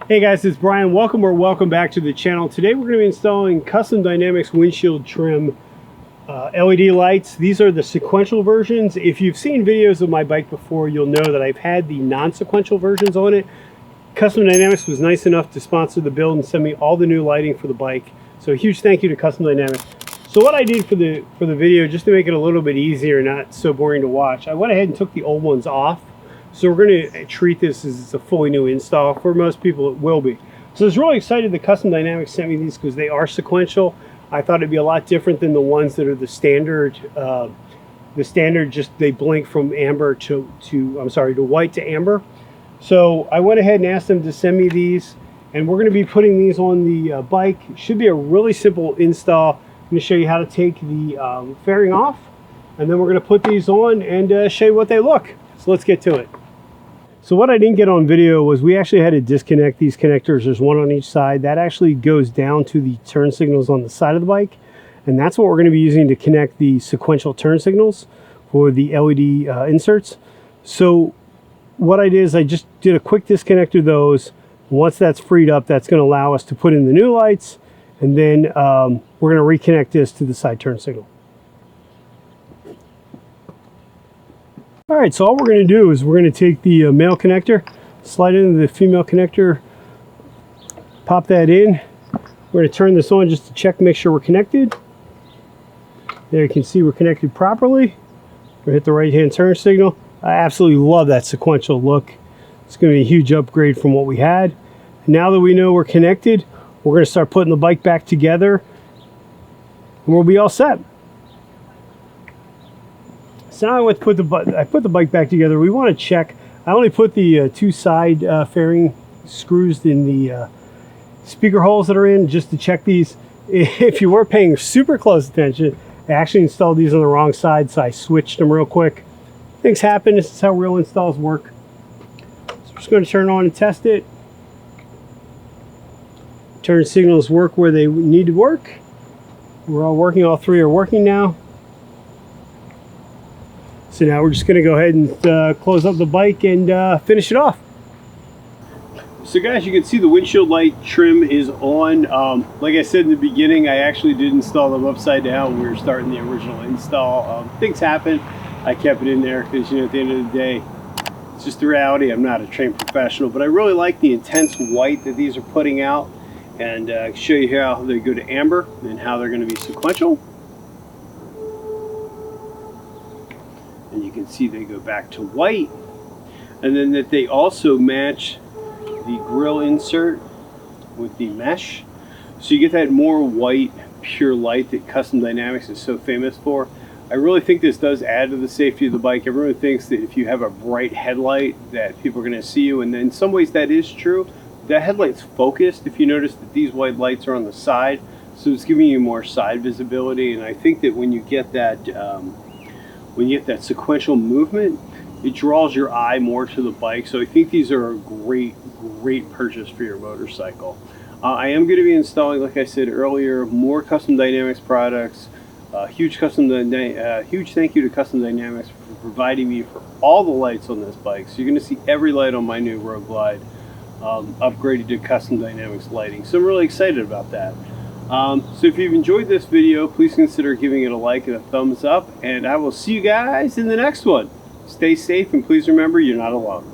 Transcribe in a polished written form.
Hey guys, it's Brian. Welcome back to the channel. Today we're going to be installing Custom Dynamics windshield trim LED lights. These are the sequential versions. If you've seen videos of my bike before, you'll know that I've had the non-sequential versions on it. Custom Dynamics was nice enough to sponsor the build and send me all the new lighting for the bike. So a huge thank you to Custom Dynamics. So what I did for the video, just to make it a little bit easier, not so boring to watch, I went ahead and took the old ones off. So we're going to treat this as it's a fully new install. For most people, it will be. So I was really excited that Custom Dynamics sent me these because they are sequential. I thought it'd be a lot different than the ones that are the standard. Just they blink from amber to white to amber. So I went ahead and asked them to send me these, and we're going to be putting these on the bike. It should be a really simple install. I'm going to show you how to take the fairing off, and then we're going to put these on and show you what they look. So let's get to it. So what I didn't get on video was we actually had to disconnect these connectors. There's one on each side. That actually goes down to the turn signals on the side of the bike. And that's what we're going to be using to connect the sequential turn signals for the LED inserts. So what I did is I just did a quick disconnect of those. Once that's freed up, that's going to allow us to put in the new lights. And then we're going to reconnect this to the side turn signal. All right, so all we're going to do is we're going to take the male connector, slide it into the female connector, pop that in. We're going to turn this on just to check, make sure we're connected. There you can see we're connected properly. We're going to hit the right-hand turn signal. I absolutely love that sequential look. It's going to be a huge upgrade from what we had. Now that we know we're connected, we're going to start putting the bike back together, and we'll be all set. So now I put the bike back together. We want to check. I only put the two side fairing screws in the speaker holes that are in, just to check these. If you were paying super close attention, I actually installed these on the wrong side, so I switched them real quick. Things happen. This is how real installs work. So I'm just going to turn on and test it. Turn signals work where they need to work. We're all working. All three are working now. So now we're just going to go ahead and close up the bike and finish it off. So guys, you can see the windshield light trim is on. Like I said in the beginning, I actually did install them upside down when we were starting the original install. Things happen. I kept it in there because, you know, at the end of the day, it's just the reality. I'm not a trained professional, but I really like the intense white that these are putting out, and show you how they go to amber and how they're going to be sequential. And you can see they go back to white, and then that they also match the grill insert with the mesh, so you get that more white pure light that Custom Dynamics is so famous for. I really think this does add to the safety of the bike. Everyone thinks that if you have a bright headlight that people are going to see you, and in some ways that is true. That headlight's focused. If you notice that these white lights are on the side, so it's giving you more side visibility. And I think that when you get that sequential movement, it draws your eye more to the bike. So I think these are a great purchase for your motorcycle. I am going to be installing, like I said earlier, more Custom Dynamics products. Huge thank you to Custom Dynamics for providing me for all the lights on this bike. So you're going to see every light on my new Road Glide upgraded to Custom Dynamics lighting. So I'm really excited about that. So if you've enjoyed this video, please consider giving it a like and a thumbs up, and I will see you guys in the next one. Stay safe, and please remember, you're not alone.